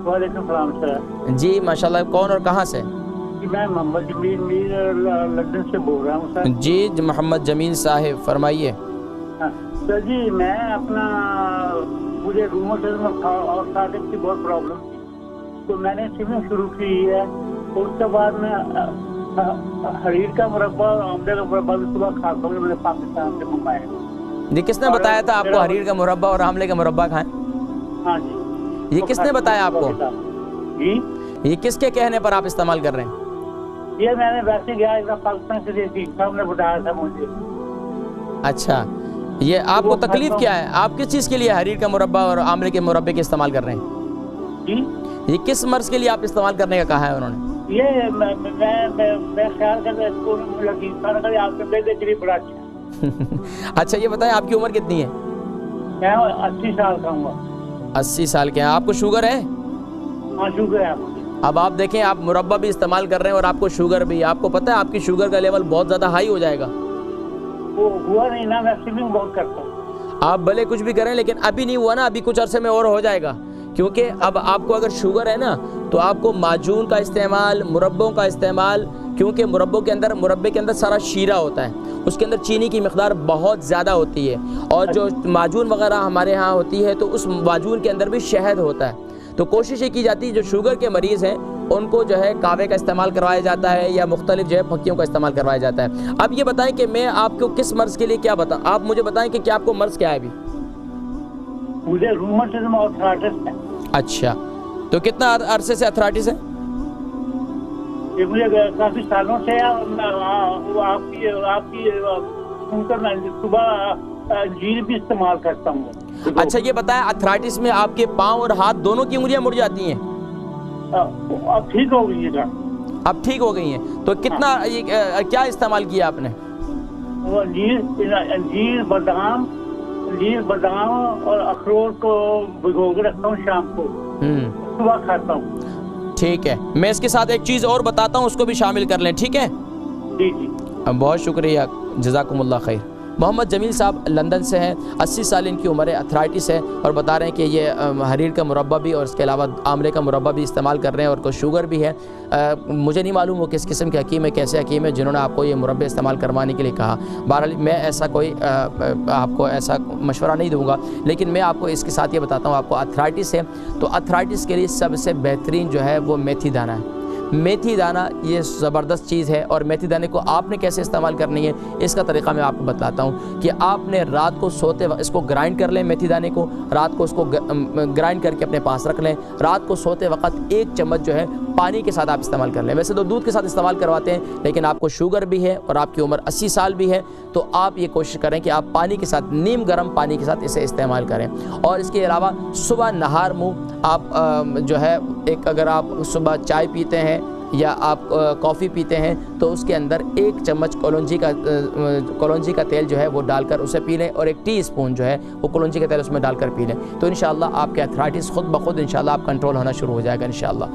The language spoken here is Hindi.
वालेकुम सलाम सर। जी माशाल्लाह, कौन और कहाँ से? जी मैं मोहम्मद जमील मीर लंदन से बोल रहा हूँ सर। जी मोहम्मद जमील साहिब फरमाइए। हाँ, सर जी मैं अपना मुझे रूमेटिज्म और आर्थराइटिस की बहुत प्रॉब्लम थी, तो मैंने स्विमिंग शुरू की है। उसके बाद में हरीर का मुरब्बा और आमले का मुरब्बा भी सुबह खाता हूँ, मैंने पाकिस्तान से मंगवाया। जी किसने बताया था आपको हरीर का मुरब्बा और आमले का मुरब्बा खाएं? हाँ जी। ये किसने बताया आपको? जी ये किसके कहने पर आप इस्तेमाल कर रहे हैं? ये मैंने वैसे गया एक पाकिस्तान से सामने बताया था मुझे। अच्छा, ये आपको तकलीफ क्या है? आप किस चीज़ के लिए हरीर का मुरब्बा और आमले के मुरब्बे के इस्तेमाल कर रहे हैं? जी ये किस मर्ज के लिए आप इस्तेमाल करने का कहा है उन्होंने? ये मैं ख्याल करता हूँ आपके बेटे के लिए बड़ा अच्छा। अच्छा ये बताएं आपकी उम्र कितनी है? मैं 80 साल का हूँ। 80 साल के हैं। आपको शुगर है? हाँ शुगर है आपको। अब आप देखें, आप मुरब्बा भी इस्तेमाल कर रहे हैं और आपको शुगर भी। आपको पता है आपकी शुगर का लेवल बहुत ज़्यादा हाई हो जाएगा। वो हुआ नहीं ना, मैं स्विमिंग बहुत करता हूँ। आप भले कुछ भी करें लेकिन अभी नहीं हुआ ना, अभी कुछ अरसे में और हो जाएगा। क्योंकि अब आपको अगर शुगर है ना तो आपको माजून का इस्तेमाल, मुरब्बों का इस्तेमाल, क्योंकि मुरब्बे के अंदर सारा शीरा होता है, उसके अंदर चीनी की मिकदार बहुत ज़्यादा होती है, और जो माजून वगैरह हमारे यहाँ होती है तो उस माजून के अंदर भी शहद होता है। तो कोशिश ये की जाती है जो शुगर के मरीज़ हैं उनको जो है कावे का इस्तेमाल करवाया जाता है या मुख्तलिफ जो है फक्कियों का इस्तेमाल करवाया जाता है। अब ये बताएं कि मैं आपको किस मर्ज़ के लिए क्या बताऊँ, आप मुझे बताएं कि क्या आपको मर्ज़ क्या है अभी? मुझे रूमेटिज्म और आर्थराइटिस है। अच्छा, तो कितना अरसे से अर्थराइटिस है? ये मुझे काफी सालों से आपकी सुबह जीर भी इस्तेमाल करता हूँ। अच्छा ये बताएं, अर्थराइटिस में आपके पाँव और हाथ दोनों की उंगलियां मुड़ जाती हैं? अब ठीक हो गई है। अब ठीक हो गई हैं। तो कितना ये क्या इस्तेमाल किया आपने? जीर बादाम और अखरोट को भिगो के रखता हूँ, शाम को सुबह खाता हूँ। ठीक है, मैं इसके साथ एक चीज़ और बताता हूँ, उसको भी शामिल कर लें, ठीक है? जी जी बहुत शुक्रिया, जज़ाकुमुल्लाह खैर। मोहम्मद जमील साहब लंदन से हैं, 80 साल इनकी उम्र है, अर्थराइटिस है, और बता रहे हैं कि ये हरीर का मुरब्बा भी और इसके अलावा आमले का मुरब्बा भी इस्तेमाल कर रहे हैं, और कुछ शुगर भी है। मुझे नहीं मालूम वो किस किस्म के हकीम है, कैसे हकीम है जिन्होंने आपको ये मुरब्बे इस्तेमाल करवाने के लिए कहा। बहरहाल मैं ऐसा कोई आपको ऐसा मशवरा नहीं दूँगा, लेकिन मैं आपको इसके साथ ये बताता हूँ, आपको अर्थराइटिस है तो अर्थराइटिस के लिए सबसे बेहतरीन जो है वो मेथी दाना है। मेथी दाना ये ज़बरदस्त चीज़ है, और मेथी दाने को आपने कैसे इस्तेमाल करनी है इसका तरीक़ा मैं आपको बताता हूँ कि आपने रात को सोते वक्त इसको ग्राइंड कर लें, मेथी दाने को रात को उसको ग्राइंड करके अपने पास रख लें। रात को सोते वक्त 1 चम्मच जो है पानी के साथ आप इस्तेमाल कर लें। वैसे तो दूध के साथ इस्तेमाल करवाते हैं, लेकिन आपको शुगर भी है और आपकी उम्र 80 साल भी है, तो आप ये कोशिश करें कि आप पानी के साथ, नीम गर्म पानी के साथ इसे इस्तेमाल करें। और इसके अलावा सुबह नहार मुँह आप जो है एक, अगर आप सुबह चाय पीते हैं या आप कॉफ़ी पीते हैं तो उसके अंदर 1 चम्मच कलौंजी का तेल जो है वो डालकर उसे पी लें, और 1 टीस्पून जो है वो कलौंजी का तेल उसमें डालकर पी लें, तो इंशाअल्लाह आपके अर्थराइटिस खुद ब खुद इंशाअल्लाह आप कंट्रोल होना शुरू हो जाएगा इंशाअल्लाह।